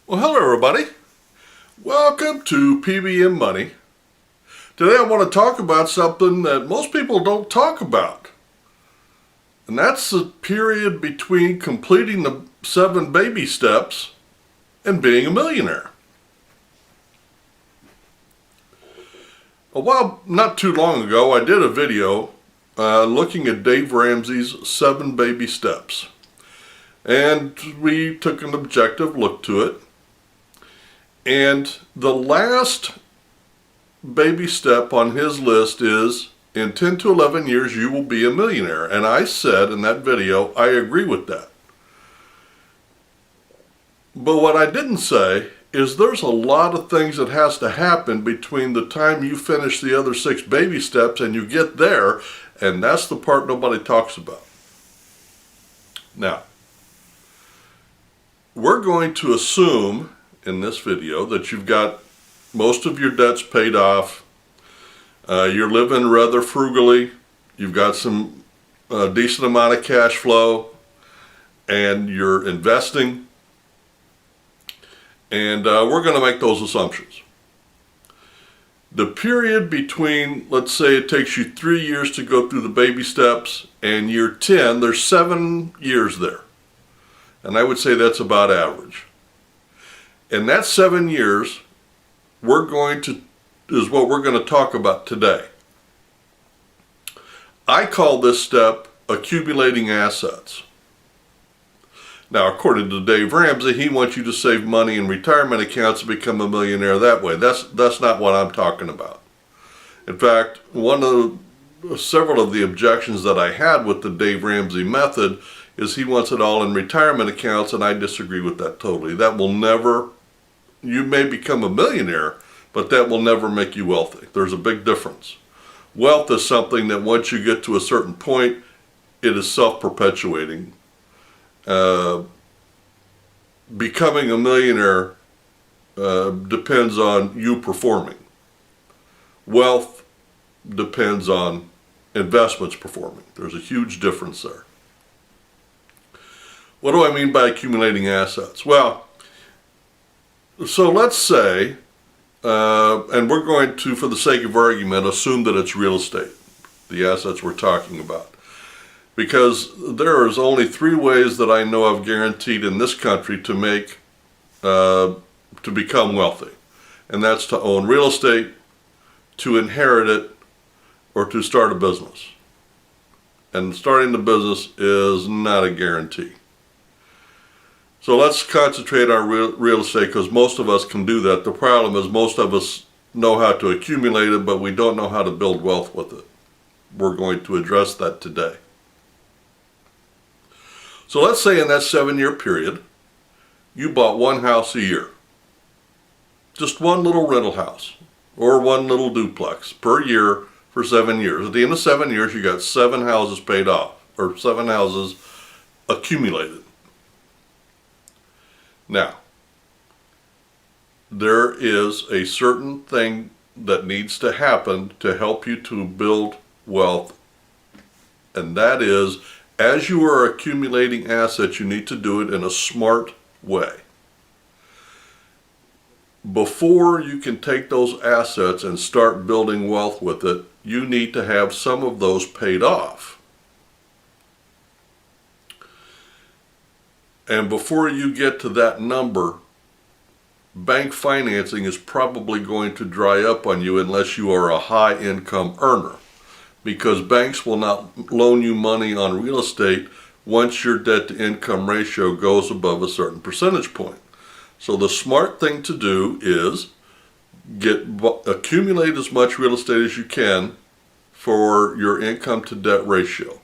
Well, hello everybody. Welcome to P.B.M. Money. Today I want to talk about something that most people don't talk about. And that's the period between completing the 7 baby steps and being a millionaire. A while, not too long ago, I did a video looking at Dave Ramsey's 7 baby steps. And we took an objective look to it. And the last baby step on his list is, in 10 to 11 years you will be a millionaire. And I said in that video, I agree with that. But what I didn't say is there's a lot of things that has to happen between the time you finish the other 6 baby steps and you get there, and that's the part nobody talks about. Now, we're going to assume in this video that you've got most of your debts paid off, you're living rather frugally, you've got some decent amount of cash flow, and you're investing, and we're going to make those assumptions. The period between, let's say it takes you 3 years to go through the baby steps, and year 10, there's 7 years there, and I would say that's about average. And that 7 years, is what we're going to talk about today. I call this step accumulating assets. Now, according to Dave Ramsey, he wants you to save money in retirement accounts and become a millionaire that way. That's not what I'm talking about. In fact, several of the objections that I had with the Dave Ramsey method is he wants it all in retirement accounts, and I disagree with that totally. That will never, you may become a millionaire, but that will never make you wealthy. There's a big difference. Wealth is something that once you get to a certain point, it is self-perpetuating. Becoming a millionaire depends on you performing. Wealth depends on investments performing. There's a huge difference there. What do I mean by accumulating assets? Well, so let's say, and we're going to, for the sake of argument, assume that it's real estate, the assets we're talking about. Because there is only 3 ways that I know of guaranteed in this country to become wealthy. And that's to own real estate, to inherit it, or to start a business. And starting the business is not a guarantee. So let's concentrate on real estate, because most of us can do that. The problem is most of us know how to accumulate it, but we don't know how to build wealth with it. We're going to address that today. So let's say in that 7-year period, you bought 1 house a year. Just one little rental house, or one little duplex per year for 7 years. At the end of 7 years, you got 7 houses paid off, or 7 houses accumulated. Now, there is a certain thing that needs to happen to help you to build wealth, and that is, as you are accumulating assets, you need to do it in a smart way. Before you can take those assets and start building wealth with it, you need to have some of those paid off. And before you get to that number, bank financing is probably going to dry up on you unless you are a high income earner. Because banks will not loan you money on real estate once your debt to income ratio goes above a certain percentage point. So the smart thing to do is accumulate as much real estate as you can for your income to debt ratio.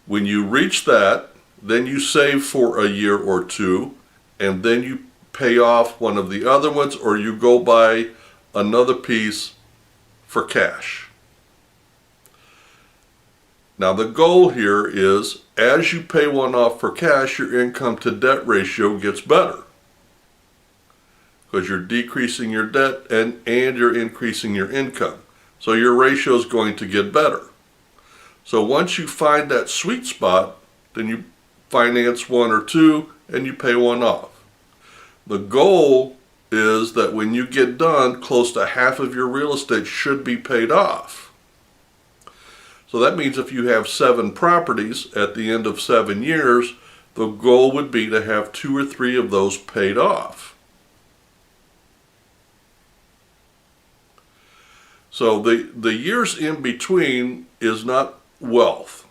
When you reach that, then you save for a year or 2, and then you pay off one of the other ones, or you go buy another piece for cash. Now the goal here is, as you pay one off for cash, your income to debt ratio gets better. Because you're decreasing your debt and you're increasing your income. So your ratio is going to get better. So once you find that sweet spot, then you finance 1 or 2 and you pay one off. The goal is that when you get done, close to half of your real estate should be paid off. So that means if you have 7 properties at the end of 7 years, the goal would be to have 2 or 3 of those paid off. So the years in between is not wealth.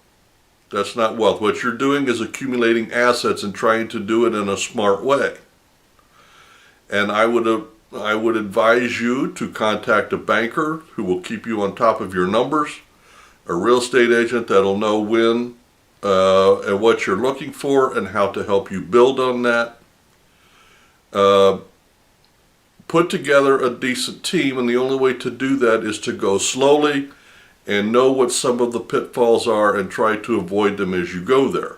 That's not wealth. What you're doing is accumulating assets and trying to do it in a smart way. And I would advise you to contact a banker who will keep you on top of your numbers, a real estate agent that'll know when and what you're looking for and how to help you build on that. Put together a decent team, and the only way to do that is to go slowly and know what some of the pitfalls are and try to avoid them as you go there.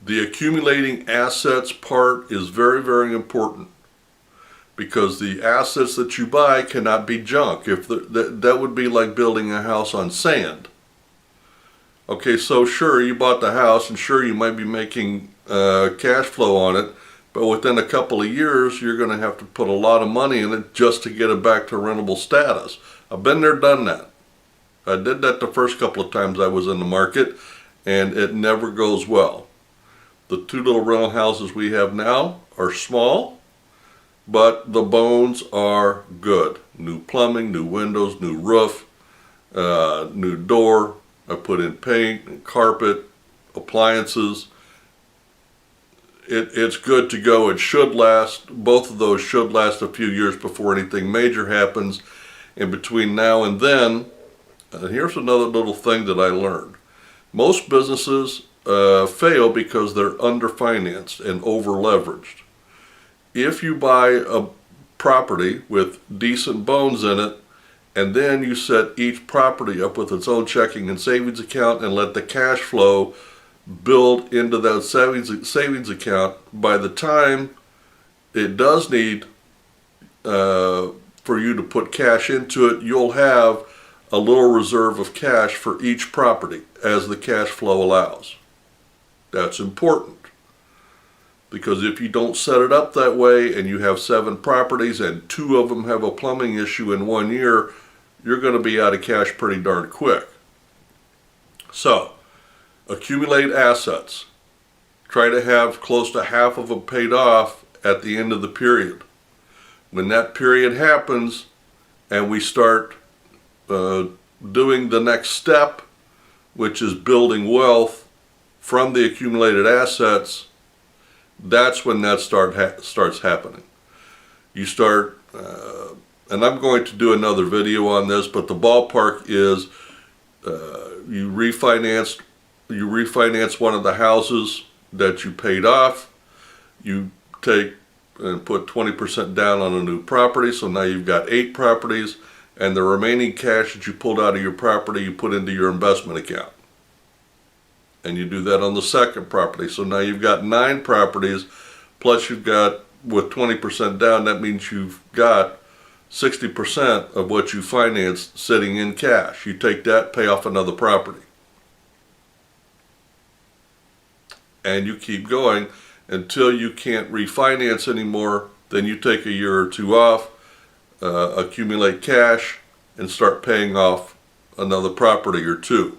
The accumulating assets part is very, very important, because the assets that you buy cannot be junk. If that would be like building a house on sand. Okay, so sure, you bought the house, and sure, you might be making cash flow on it, but within a couple of years, you're going to have to put a lot of money in it just to get it back to rentable status. I've been there, done that. I did that the first couple of times I was in the market, and it never goes well. The 2 little rental houses we have now are small, but the bones are good. New plumbing, new windows, new roof, new door. I put in paint and carpet, appliances. It's good to go. It should last. Both of those should last a few years before anything major happens. And between now and then, here's another little thing that I learned. Most businesses fail because they're underfinanced and over-leveraged. If you buy a property with decent bones in it, and then you set each property up with its own checking and savings account and let the cash flow build into that savings account, by the time it does need for you to put cash into it, you'll have a little reserve of cash for each property as the cash flow allows. That's important, because if you don't set it up that way and you have 7 properties and 2 of them have a plumbing issue in 1 year, you're going to be out of cash pretty darn quick. So, accumulate assets. Try to have close to half of them paid off at the end of the period. When that period happens and we start doing the next step, which is building wealth from the accumulated assets, that's when that starts happening. You start, and I'm going to do another video on this, but the ballpark is you refinance one of the houses that you paid off, you take and put 20% down on a new property, so now you've got 8 properties, and the remaining cash that you pulled out of your property you put into your investment account. And you do that on the second property, so now you've got 9 properties, plus you've got, with 20% down, that means you've got 60% of what you financed sitting in cash. You take that, pay off another property. And you keep going until you can't refinance anymore. Then you take a year or 2 off, accumulate cash, and start paying off another property or 2.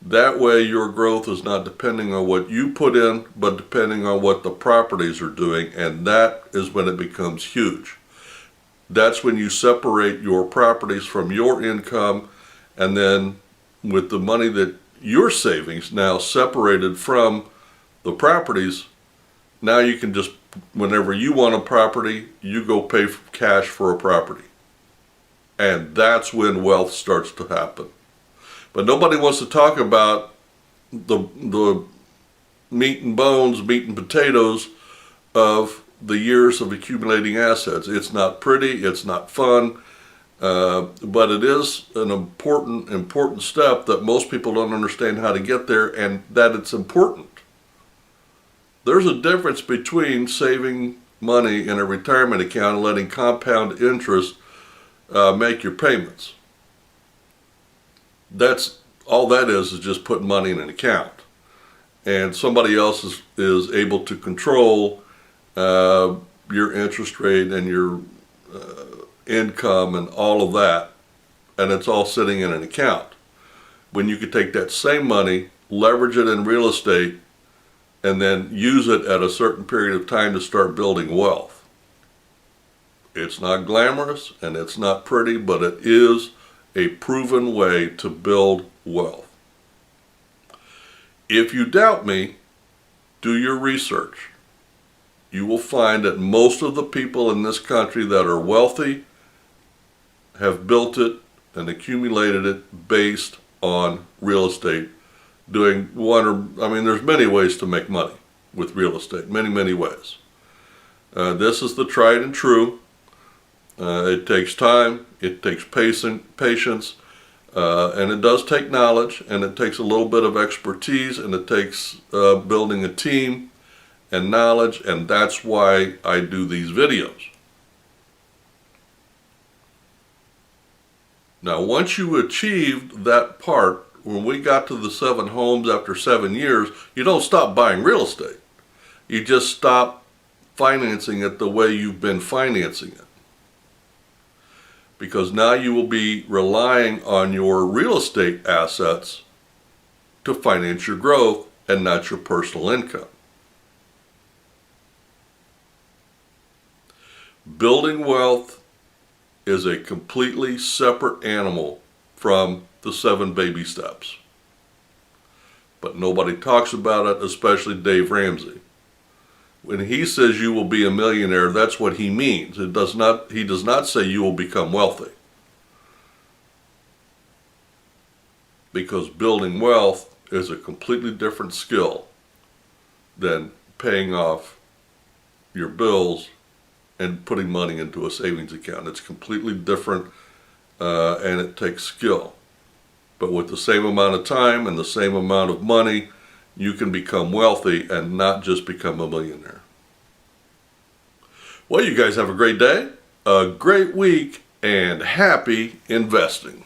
That way your growth is not depending on what you put in, but depending on what the properties are doing, and that is when it becomes huge. That's when you separate your properties from your income, and then with the money that your savings now separated from the properties, now you can just, whenever you want a property, you go pay cash for a property. And that's when wealth starts to happen. But nobody wants to talk about the meat and bones, meat and potatoes of the years of accumulating assets. It's not pretty, it's not fun, but it is an important step that most people don't understand how to get there, and that it's important. There's a difference between saving money in a retirement account and letting compound interest make your payments. That's all that is just putting money in an account. and somebody else is able to control your interest rate and your income and all of that, and it's all sitting in an account. When you could take that same money, leverage it in real estate, and then use it at a certain period of time to start building wealth. It's not glamorous and it's not pretty, but it is a proven way to build wealth. If you doubt me, do your research. You will find that most of the people in this country that are wealthy have built it and accumulated it based on real estate. There's many ways to make money with real estate, many ways. This is the tried and true. It takes time, it takes patience, and it does take knowledge, and it takes a little bit of expertise, and it takes building a team and knowledge, and that's why I do these videos. Now, once you achieved that part, when we got to the 7 homes after 7 years, you don't stop buying real estate. You just stop financing it the way you've been financing it. Because now you will be relying on your real estate assets to finance your growth and not your personal income. Building wealth is a completely separate animal from the 7 baby steps. But nobody talks about it, especially Dave Ramsey. When he says you will be a millionaire, that's what he means. He does not say you will become wealthy. Because building wealth is a completely different skill than paying off your bills and putting money into a savings account. It's completely different, and it takes skill. But with the same amount of time and the same amount of money, you can become wealthy and not just become a millionaire. Well, you guys have a great day, a great week, and happy investing.